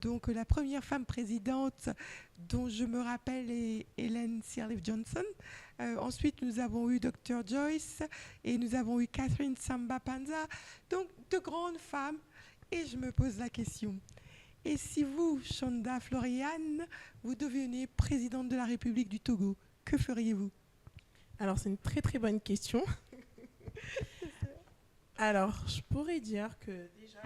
Donc la première femme présidente dont je me rappelle est Hélène Sirleaf Johnson. Ensuite, nous avons eu Dr. Joyce et nous avons eu Catherine Samba Panza. Donc de grandes femmes. Et je me pose la question. Et si vous, Chanda Floriane, vous deveniez présidente de la République du Togo, que feriez-vous? Alors, c'est une très très bonne question. Alors, je pourrais dire que déjà...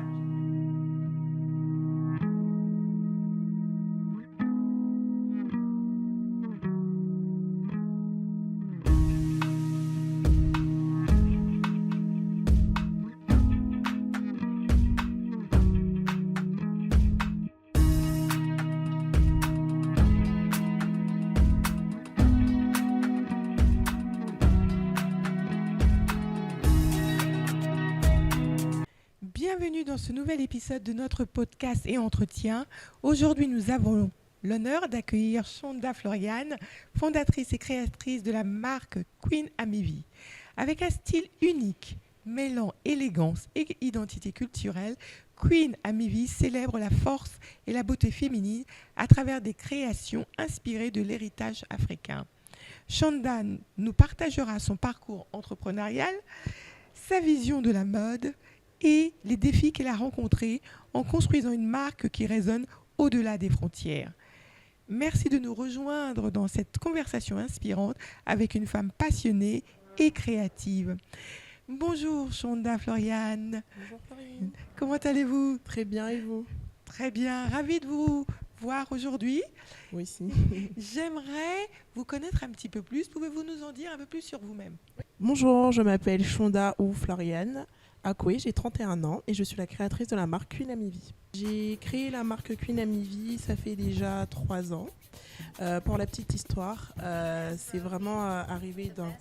Bienvenue dans ce nouvel épisode de notre podcast et entretien. Aujourd'hui, nous avons l'honneur d'accueillir Chanda Floriane, fondatrice et créatrice de la marque Queen Amivie. Avec un style unique, mêlant élégance et identité culturelle, Queen Amivie célèbre la force et la beauté féminine à travers des créations inspirées de l'héritage africain. Chanda nous partagera son parcours entrepreneurial, sa vision de la mode et les défis qu'elle a rencontrés en construisant une marque qui résonne au-delà des frontières. Merci de nous rejoindre dans cette conversation inspirante avec une femme passionnée et créative. Bonjour Chanda Floriane. Bonjour Floriane. Comment allez-vous? Très bien, et vous? Très bien, ravie de vous voir aujourd'hui. Oui, si. J'aimerais vous connaître un petit peu plus. Pouvez-vous nous en dire un peu plus sur vous-même? Bonjour, je m'appelle Chanda ou Floriane Akoué, j'ai 31 ans et je suis la créatrice de la marque Queen Amivie. J'ai créé la marque Queen Amivie, ça fait déjà 3 ans. Pour la petite histoire, c'est vraiment arrivé d'un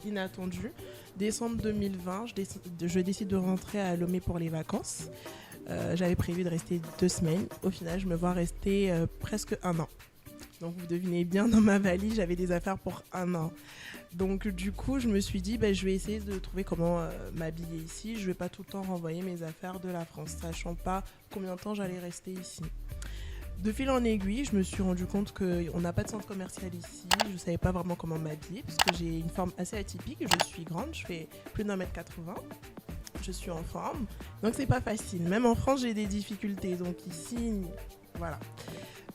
inattendu. Décembre 2020, je décide de rentrer à Lomé pour les vacances. J'avais prévu de rester 2 semaines. Au final, je me vois rester presque 1 an. Donc vous devinez bien, dans ma valise, j'avais des affaires pour 1 an. Donc du coup, je me suis dit, je vais essayer de trouver comment m'habiller ici. Je ne vais pas tout le temps renvoyer mes affaires de la France, sachant pas combien de temps j'allais rester ici. De fil en aiguille, je me suis rendu compte qu'on n'a pas de centre commercial ici. Je ne savais pas vraiment comment m'habiller, parce que j'ai une forme assez atypique. Je suis grande, je fais plus d'1m80. Je suis en forme, donc c'est pas facile. Même en France, j'ai des difficultés. Donc ici, voilà.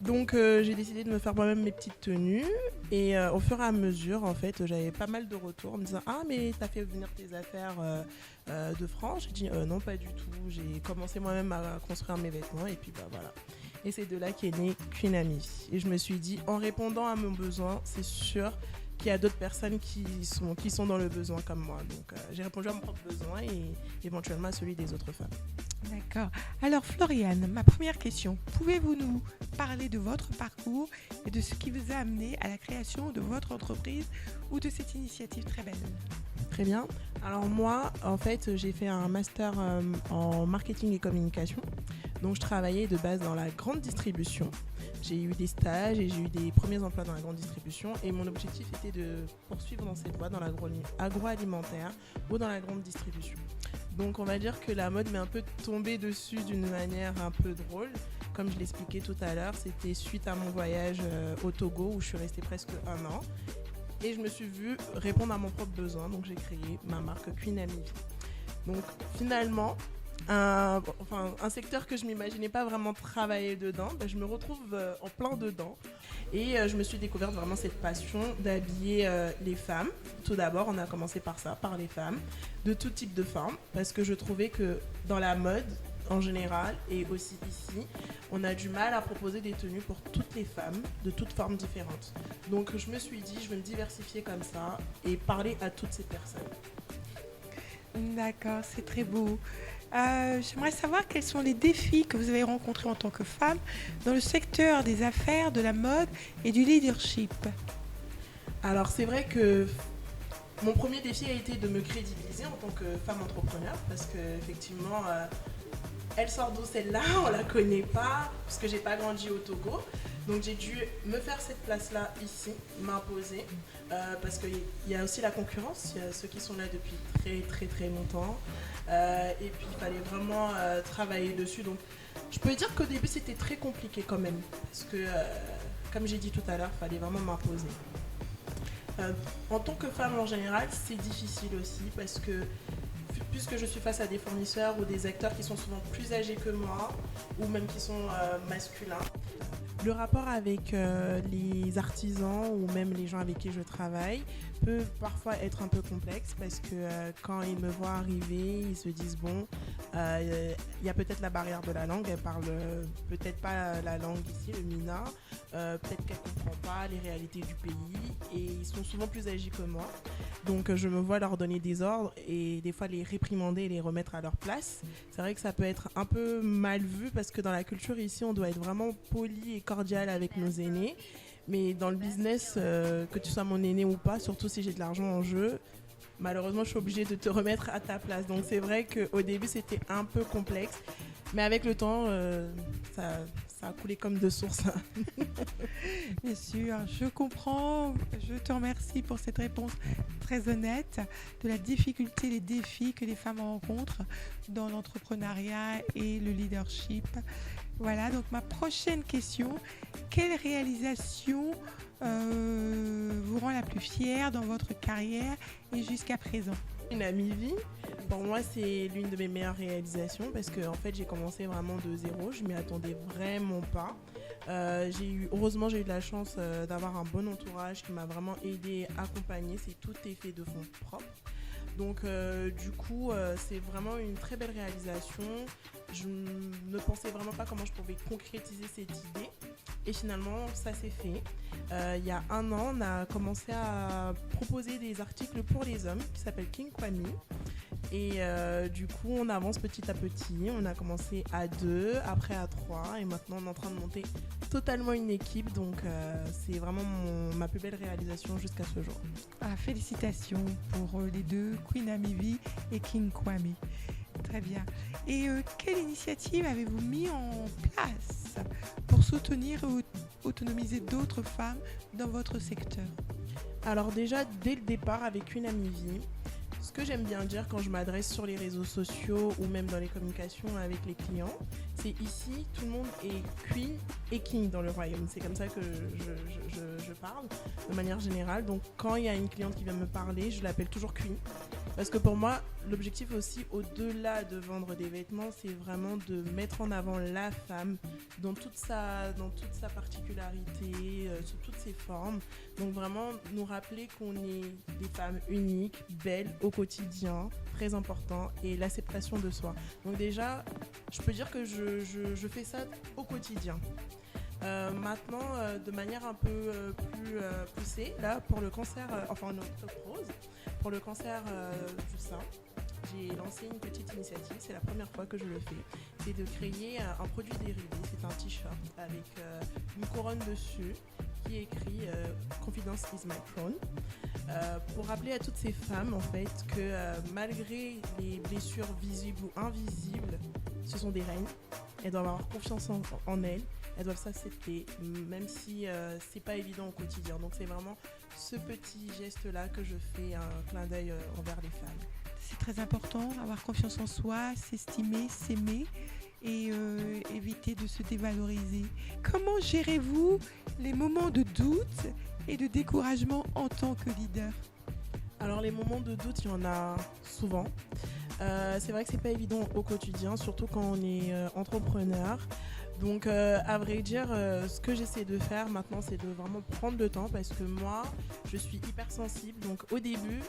Donc j'ai décidé de me faire moi-même mes petites tenues et au fur et à mesure, en fait, j'avais pas mal de retours en me disant « Ah, mais t'as fait venir tes affaires de France ?» J'ai dit « Non, pas du tout. » J'ai commencé moi-même à construire mes vêtements et puis voilà. Et c'est de là qu'est née Queen Amivie. Et je me suis dit, en répondant à mon besoin, c'est sûr qu'il y a d'autres personnes qui sont dans le besoin comme moi. Donc j'ai répondu à mon propre besoin et éventuellement à celui des autres femmes. D'accord. Alors Floriane, ma première question, pouvez-vous nous parler de votre parcours et de ce qui vous a amené à la création de votre entreprise ou de cette initiative très belle? Très bien. Alors moi, en fait, j'ai fait un master en marketing et communication. Donc je travaillais de base dans la grande distribution. J'ai eu des stages et j'ai eu des premiers emplois dans la grande distribution. Et mon objectif était de poursuivre dans cette voie, dans l'agroalimentaire ou dans la grande distribution. Donc on va dire que la mode m'est un peu tombée dessus d'une manière un peu drôle. Comme je l'expliquais tout à l'heure, c'était suite à mon voyage au Togo où je suis restée presque 1 an. Et je me suis vue répondre à mon propre besoin. Donc j'ai créé ma marque Queen Amivie. Donc finalement, un secteur que je ne m'imaginais pas vraiment travailler dedans, je me retrouve en plein dedans. Et je me suis découverte vraiment cette passion d'habiller les femmes. Tout d'abord, on a commencé par ça, par les femmes, de tout type de femmes, parce que je trouvais que dans la mode, en général, et aussi ici, on a du mal à proposer des tenues pour toutes les femmes, de toutes formes différentes. Donc je me suis dit, je vais me diversifier comme ça et parler à toutes ces personnes. D'accord, c'est très beau. J'aimerais savoir quels sont les défis que vous avez rencontrés en tant que femme dans le secteur des affaires, de la mode et du leadership. Alors c'est vrai que mon premier défi a été de me crédibiliser en tant que femme entrepreneur parce qu'effectivement, elle sort d'où celle-là, on la connaît pas parce que j'ai pas grandi au Togo. Donc j'ai dû me faire cette place-là ici, m'imposer parce qu'il y a aussi la concurrence, il y a ceux qui sont là depuis très très très longtemps et puis il fallait vraiment travailler dessus. Donc Je peux dire qu'au début c'était très compliqué quand même, parce que comme j'ai dit tout à l'heure, il fallait vraiment m'imposer. En tant que femme en général, c'est difficile aussi parce que puisque je suis face à des fournisseurs ou des acteurs qui sont souvent plus âgés que moi ou même qui sont masculins, le rapport avec les artisans ou même les gens avec qui je travaille peut parfois être un peu complexe parce que quand ils me voient arriver, ils se disent bon, il y a peut-être la barrière de la langue, elle parle peut-être pas la langue ici, le Mina, peut-être qu'elle comprend pas les réalités du pays et ils sont souvent plus âgés que moi. Donc je me vois leur donner des ordres et des fois les réprimander et les remettre à leur place. C'est vrai que ça peut être un peu mal vu parce que dans la culture ici, on doit être vraiment poli et cordial avec nos aînés. Mais dans le business, que tu sois mon aîné ou pas, surtout si j'ai de l'argent en jeu, malheureusement, je suis obligée de te remettre à ta place. Donc c'est vrai qu'au début, c'était un peu complexe. Mais avec le temps, ça a coulé comme de source. Bien sûr, je comprends. Je te remercie pour cette réponse très honnête de la difficulté, les défis que les femmes rencontrent dans l'entrepreneuriat et le leadership. Voilà, donc ma prochaine question, quelle réalisation vous rend la plus fière dans votre carrière et jusqu'à présent? Une amie-vie, pour moi, c'est l'une de mes meilleures réalisations parce que en fait, j'ai commencé vraiment de zéro. Je m'y attendais vraiment pas. Heureusement, j'ai eu de la chance d'avoir un bon entourage qui m'a vraiment aidé, accompagné. Tout est fait de fonds propres. Donc, du coup, c'est vraiment une très belle réalisation. Je ne pensais vraiment pas comment je pouvais concrétiser cette idée. Et finalement, ça s'est fait. Il y a 1 an, on a commencé à proposer des articles pour les hommes qui s'appellent King Kwame. Et du coup, on avance petit à petit. On a commencé à 2, après à 3. Et maintenant, on est en train de monter totalement une équipe. Donc, c'est vraiment ma plus belle réalisation jusqu'à ce jour. Ah, félicitations pour les deux, Queen Amivi et King Kwame. Très bien. Et quelle initiative avez-vous mis en place pour soutenir et autonomiser d'autres femmes dans votre secteur? Alors déjà, dès le départ, avec une Amivi, ce que j'aime bien dire quand je m'adresse sur les réseaux sociaux ou même dans les communications avec les clients, c'est ici, tout le monde est queen et king dans le royaume. C'est comme ça que je parle de manière générale. Donc quand il y a une cliente qui vient me parler, je l'appelle toujours queen. Parce que pour moi, l'objectif aussi, au-delà de vendre des vêtements, c'est vraiment de mettre en avant la femme dans toute sa particularité, sous toutes ses formes. Donc vraiment nous rappeler qu'on est des femmes uniques, belles au quotidien, très important, et l'acceptation de soi. Donc déjà, je peux dire que je fais ça au quotidien. Maintenant, de manière un peu plus poussée, là, pour le cancer, en octobre rose, pour le cancer du sein, j'ai lancé une petite initiative, c'est la première fois que je le fais. C'est de créer un produit dérivé, c'est un t-shirt avec une couronne dessus qui est écrit Confidence is my crown. Pour rappeler à toutes ces femmes en fait que malgré les blessures visibles ou invisibles, ce sont des reines. Elles doivent avoir confiance en elles. Elles doivent s'accepter, même si c'est pas évident au quotidien. Donc c'est vraiment ce petit geste-là que je fais, un clin d'œil envers les femmes. C'est très important, avoir confiance en soi, s'estimer, s'aimer et éviter de se dévaloriser. Comment gérez-vous les moments de doute et de découragement en tant que leader? Alors les moments de doute, il y en a souvent. C'est vrai que c'est pas évident au quotidien, surtout quand on est entrepreneur. Donc à vrai dire, ce que j'essaie de faire maintenant, c'est de vraiment prendre le temps parce que moi, je suis hypersensible. Donc au début,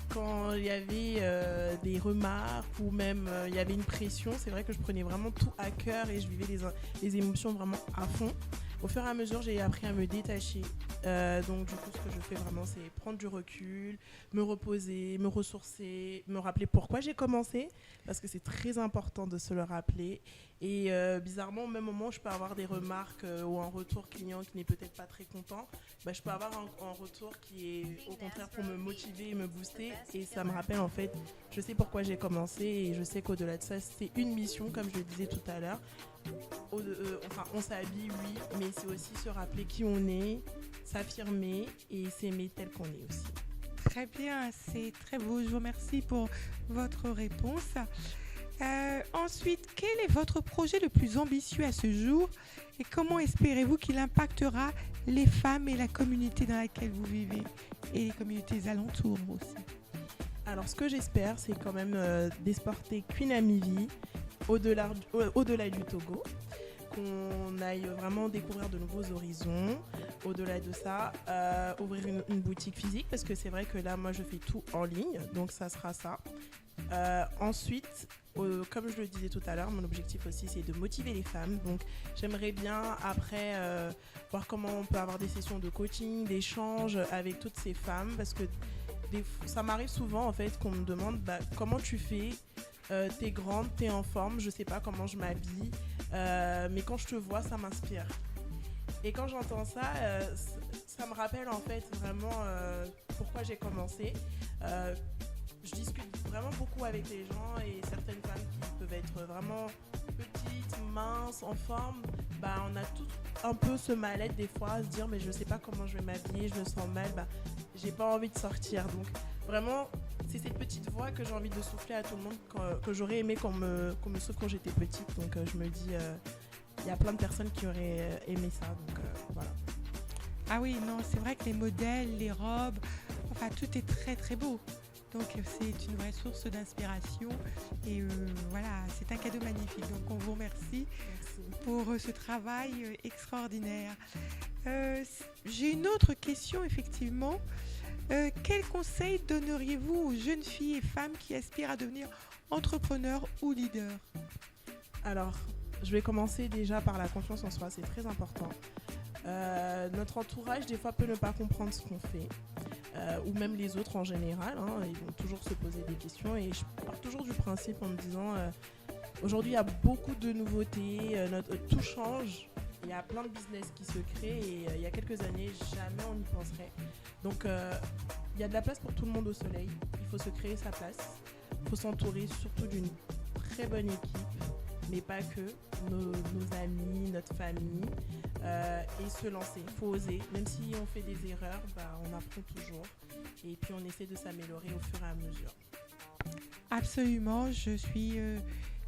quand il y avait des remarques ou même il y avait une pression, c'est vrai que je prenais vraiment tout à cœur et je vivais les émotions vraiment à fond. Au fur et à mesure, j'ai appris à me détacher. Donc du coup, ce que je fais vraiment, c'est prendre du recul, me reposer, me ressourcer, me rappeler pourquoi j'ai commencé, parce que c'est très important de se le rappeler. Et bizarrement, au même moment, je peux avoir des remarques ou un retour client qui n'est peut-être pas très content. Je peux avoir un retour qui est au contraire pour me motiver et me booster. Et ça me rappelle en fait, je sais pourquoi j'ai commencé et je sais qu'au-delà de ça, c'est une mission, comme je le disais tout à l'heure. On s'habille, oui, mais c'est aussi se rappeler qui on est, s'affirmer et s'aimer tel qu'on est aussi. Très bien, c'est très beau. Je vous remercie pour votre réponse. Ensuite, quel est votre projet le plus ambitieux à ce jour et comment espérez-vous qu'il impactera les femmes et la communauté dans laquelle vous vivez et les communautés alentours aussi? Alors, ce que j'espère, c'est quand même d'exporter Queen Amivie au-delà du Togo, qu'on aille vraiment découvrir de nouveaux horizons. Au-delà de ça, ouvrir une boutique physique, parce que c'est vrai que là, moi, je fais tout en ligne, donc ça sera ça. Ensuite, comme je le disais tout à l'heure, mon objectif aussi, c'est de motiver les femmes. Donc, j'aimerais bien, après, voir comment on peut avoir des sessions de coaching, d'échange avec toutes ces femmes, parce que ça m'arrive souvent, en fait, qu'on me demande comment tu fais. T'es grande, t'es en forme, je sais pas comment je m'habille, mais quand je te vois, ça m'inspire. Et quand j'entends ça, ça me rappelle en fait vraiment pourquoi j'ai commencé. Je discute vraiment beaucoup avec les gens et certaines femmes qui peuvent être vraiment petites, minces, en forme, on a tout un peu ce mal-être des fois à se dire mais je sais pas comment je vais m'habiller, je me sens mal, j'ai pas envie de sortir. Donc vraiment, c'est cette petite voix que j'ai envie de souffler à tout le monde, que j'aurais aimé qu'on me souffle quand j'étais petite. Donc je me dis, il y a plein de personnes qui auraient aimé ça. Donc voilà. Ah oui, non, c'est vrai que les modèles, les robes, enfin tout est très très beau. Donc c'est une vraie source d'inspiration et voilà, c'est un cadeau magnifique. Donc on vous remercie. Merci pour ce travail extraordinaire. J'ai une autre question effectivement. Quel conseil donneriez-vous aux jeunes filles et femmes qui aspirent à devenir entrepreneurs ou leaders? Alors, je vais commencer déjà par la confiance en soi, c'est très important. Notre entourage, des fois, peut ne pas comprendre ce qu'on fait. Ou même les autres en général, ils vont toujours se poser des questions. Et je pars toujours du principe en me disant, aujourd'hui, il y a beaucoup de nouveautés, tout change. Il y a plein de business qui se créent et il y a quelques années, jamais on y penserait. Donc, il y a de la place pour tout le monde au soleil. Il faut se créer sa place. Il faut s'entourer surtout d'une très bonne équipe, mais pas que, nos amis, notre famille, et se lancer. Il faut oser. Même si on fait des erreurs, on apprend toujours. Et puis, on essaie de s'améliorer au fur et à mesure. Absolument, je suis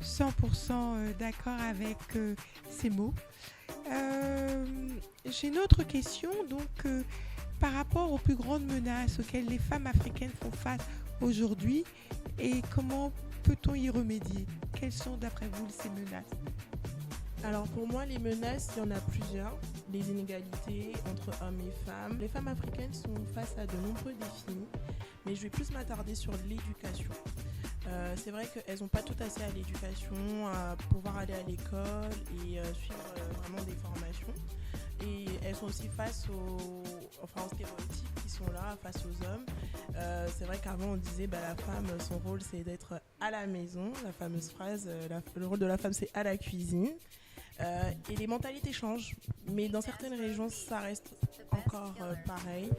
100% d'accord avec ces mots. J'ai une autre question, donc par rapport aux plus grandes menaces auxquelles les femmes africaines font face aujourd'hui et comment peut-on y remédier? Quelles sont d'après vous ces menaces? Alors pour moi, les menaces, il y en a plusieurs. Les inégalités entre hommes et femmes. Les femmes africaines sont face à de nombreux défis, mais je vais plus m'attarder sur l'éducation. C'est vrai qu'elles n'ont pas tout assez à l'éducation, à pouvoir aller à l'école et suivre vraiment des formations. Et elles sont aussi face aux stéréotypes qui sont là, face aux hommes. C'est vrai qu'avant on disait la femme, son rôle c'est d'être à la maison, la fameuse phrase, le rôle de la femme c'est à la cuisine. Et les mentalités changent, mais dans certaines régions ça reste encore pareil.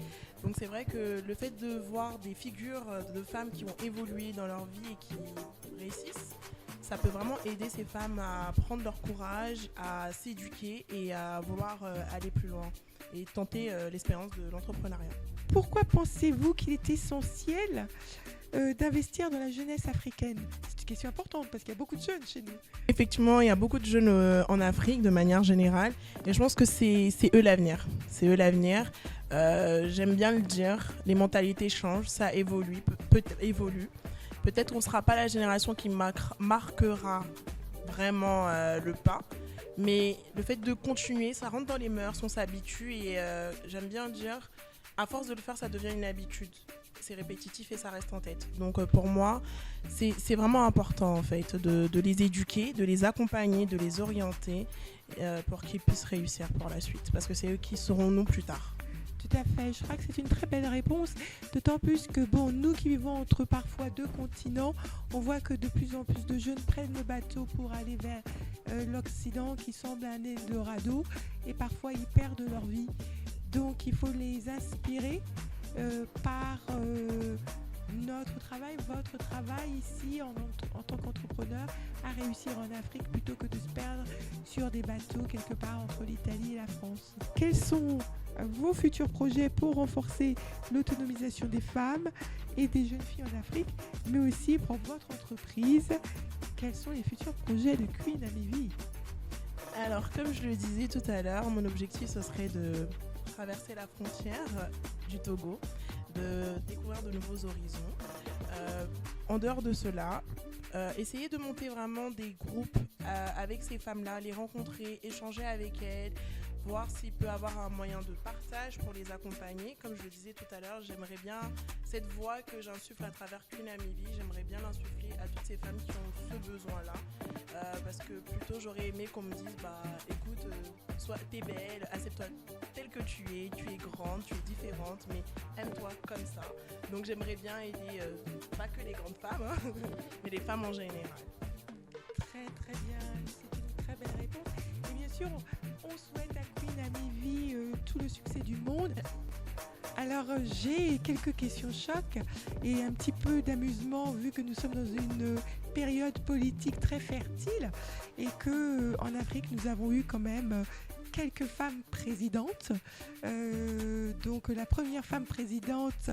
Donc c'est vrai que le fait de voir des figures de femmes qui ont évolué dans leur vie et qui réussissent, ça peut vraiment aider ces femmes à prendre leur courage, à s'éduquer et à vouloir aller plus loin et tenter l'expérience de l'entrepreneuriat. Pourquoi pensez-vous qu'il est essentiel d'investir dans la jeunesse africaine? C'est une question importante parce qu'il y a beaucoup de jeunes chez nous. Effectivement, il y a beaucoup de jeunes en Afrique de manière générale et je pense que c'est eux l'avenir. C'est eux l'avenir. J'aime bien le dire, les mentalités changent, ça évolue, Peut-être qu'on ne sera pas la génération qui marquera vraiment le pas, mais le fait de continuer, ça rentre dans les mœurs, on s'habitue et j'aime bien dire, à force de le faire, ça devient une habitude. C'est répétitif et ça reste en tête. Donc pour moi, c'est vraiment important en fait de les éduquer, de les accompagner, de les orienter pour qu'ils puissent réussir pour la suite. Parce que c'est eux qui seront nous plus tard. Tout à fait, je crois que c'est une très belle réponse, d'autant plus que nous qui vivons entre parfois deux continents, on voit que de plus en plus de jeunes prennent le bateau pour aller vers l'Occident qui semble un Eldorado et parfois ils perdent leur vie. Donc il faut les inspirer par notre travail, votre travail ici en tant qu'entrepreneur à réussir en Afrique plutôt que de se perdre sur des bateaux quelque part entre l'Italie et la France. Quels sont vos futurs projets pour renforcer l'autonomisation des femmes et des jeunes filles en Afrique, mais aussi pour votre entreprise? Quels sont les futurs projets de Queen Amivi? Alors, comme je le disais tout à l'heure, mon objectif, ce serait de traverser la frontière du Togo, de découvrir de nouveaux horizons. En dehors de cela, essayer de monter vraiment des groupes avec ces femmes-là, les rencontrer, échanger avec elles, voir s'il peut avoir un moyen de partage pour les accompagner. Comme je le disais tout à l'heure, j'aimerais bien cette voix que j'insuffle à travers Queen Amivi, j'aimerais bien l'insuffler à toutes ces femmes qui ont ce besoin-là. Parce que plutôt j'aurais aimé qu'on me dise écoute, t'es belle, accepte-toi telle que tu es grande, tu es différente, mais aime-toi comme ça. Donc j'aimerais bien aider pas que les grandes femmes, mais les femmes en général. Très très bien, c'est une très belle réponse. Et bien sûr, on souhaite à Queen Amivi tout le succès du monde. Alors j'ai quelques questions choc et un petit peu d'amusement vu que nous sommes dans une période politique très fertile et que en Afrique nous avons eu quand même quelques femmes présidentes. Donc la première femme présidente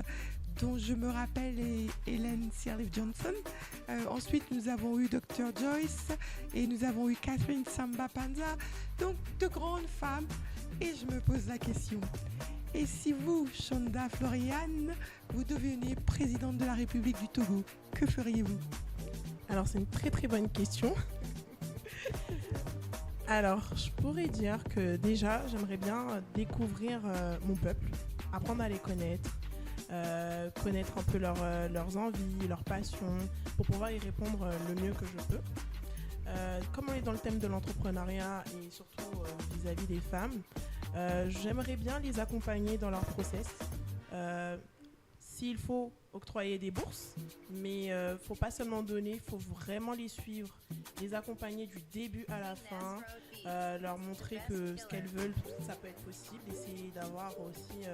dont je me rappelle est Ellen Sirleaf Johnson. Ensuite, nous avons eu Dr. Joyce et nous avons eu Catherine Samba Panza. Donc, de grandes femmes. Et je me pose la question. Et si vous, Shonda Florian, vous deveniez présidente de la République du Togo, que feriez-vous? Alors, c'est une très très bonne question. Alors, je pourrais dire que déjà, j'aimerais bien découvrir mon peuple, apprendre à les connaître. Connaître un peu leurs envies, leurs passions, pour pouvoir y répondre le mieux que je peux. Comme on est dans le thème de l'entrepreneuriat et surtout vis-à-vis des femmes, j'aimerais bien les accompagner dans leur process. S'il faut octroyer des bourses, mais faut pas seulement donner, il faut vraiment les suivre, les accompagner du début à la fin, leur montrer que ce qu'elles veulent, ça peut être possible, essayer d'avoir aussi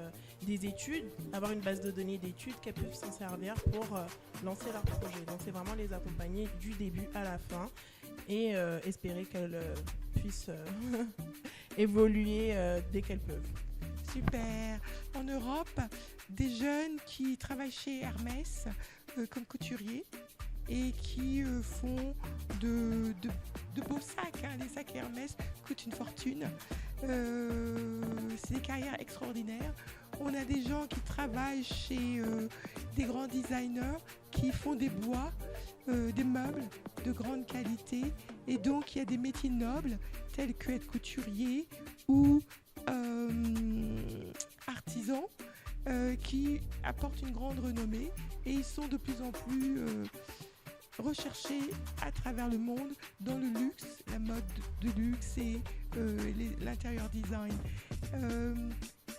des études, avoir une base de données d'études qu'elles peuvent s'en servir pour lancer leur projet. Donc c'est vraiment les accompagner du début à la fin et espérer qu'elles puissent évoluer dès qu'elles peuvent. Super. En Europe, des jeunes qui travaillent chez Hermès comme couturiers et qui font de beaux sacs. Les sacs Hermès coûtent une fortune. C'est des carrières extraordinaires. On a des gens qui travaillent chez des grands designers qui font des bois, des meubles de grande qualité. Et donc, il y a des métiers nobles tels que être couturier ou artisans qui apportent une grande renommée et ils sont de plus en plus recherchés à travers le monde dans le luxe, la mode de luxe et l'intérieur design.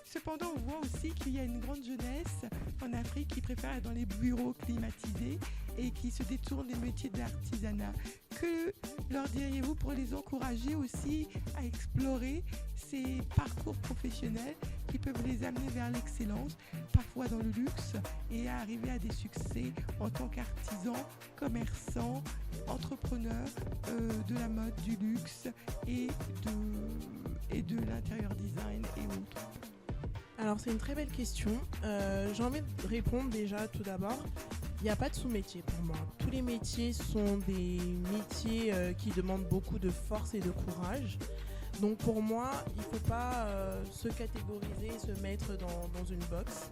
Cependant, on voit aussi qu'il y a une grande jeunesse en Afrique qui préfère être dans les bureaux climatisés et qui se détourne des métiers d'artisanat. Que leur diriez-vous pour les encourager aussi à explorer ces parcours professionnels qui peuvent les amener vers l'excellence, parfois dans le luxe, et à arriver à des succès en tant qu'artisans, commerçants, entrepreneurs de la mode, du luxe et de l'intérieur design et autres? Alors c'est une très belle question. J'ai envie de répondre déjà tout d'abord. Il n'y a pas de sous-métier pour moi. Tous les métiers sont des métiers qui demandent beaucoup de force et de courage. Donc pour moi, il ne faut pas se catégoriser et se mettre dans une box.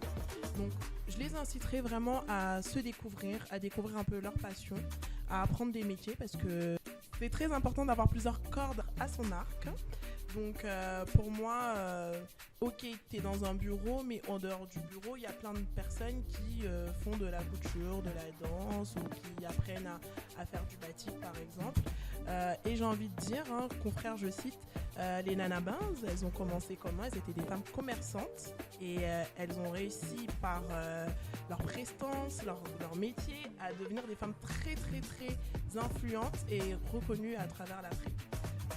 Donc je les inciterai vraiment à se découvrir, à découvrir un peu leur passion, à apprendre des métiers parce que c'est très important d'avoir plusieurs cordes à son arc. Donc pour moi, ok, tu es dans un bureau, mais en dehors du bureau, il y a plein de personnes qui font de la couture, de la danse ou qui apprennent à faire du batik par exemple. Et j'ai envie de dire, confrère, je cite, les nanabins, elles ont commencé comment? Elles étaient des femmes commerçantes et elles ont réussi par leur prestance, leur métier à devenir des femmes très très très influentes et reconnues à travers l'Afrique.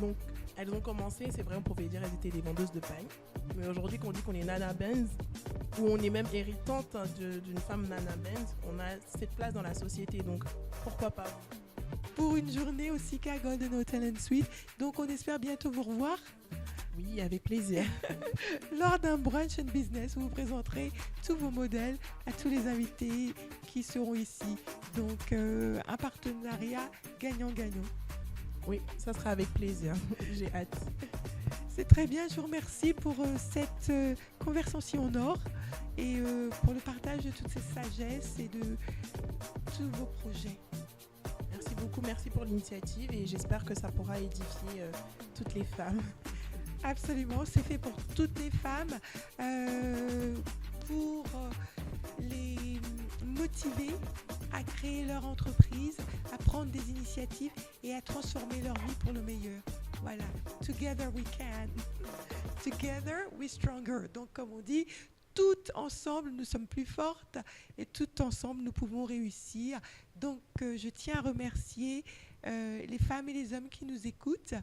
Donc Elles ont commencé, c'est vrai, on pouvait dire elles étaient des vendeuses de paille. Mais aujourd'hui, qu'on dit qu'on est Nana Benz, ou on est même héritante d'une femme Nana Benz, on a cette place dans la société. Donc, pourquoi pas Pour une journée au Sika Golden Hotel and Suite. Donc, on espère bientôt vous revoir Oui, avec plaisir. lors d'un brunch and business où vous présenterez tous vos modèles à tous les invités qui seront ici. Donc, un partenariat gagnant-gagnant. Oui, ça sera avec plaisir. J'ai hâte. C'est très bien, je vous remercie pour cette conversation en or et pour le partage de toutes ces sagesses et de tous vos projets. Merci beaucoup, merci pour l'initiative et j'espère que ça pourra édifier toutes les femmes. Absolument, c'est fait pour toutes les femmes, pour les motiver à créer leur entreprise, à prendre des initiatives et à transformer leur vie pour le meilleur. Voilà, together we can, together we stronger. Donc comme on dit, toutes ensemble nous sommes plus fortes et toutes ensemble nous pouvons réussir. Donc je tiens à remercier les femmes et les hommes qui nous écoutent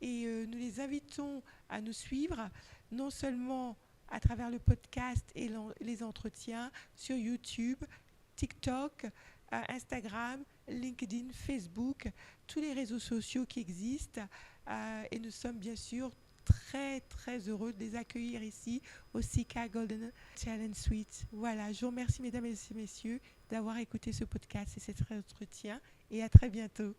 et nous les invitons à nous suivre, non seulement à travers le podcast et les entretiens sur YouTube, TikTok, Instagram, LinkedIn, Facebook, tous les réseaux sociaux qui existent. Et nous sommes bien sûr très très heureux de les accueillir ici au Sika Golden Challenge Suite. Voilà, je vous remercie mesdames et messieurs d'avoir écouté ce podcast et cet entretien et à très bientôt.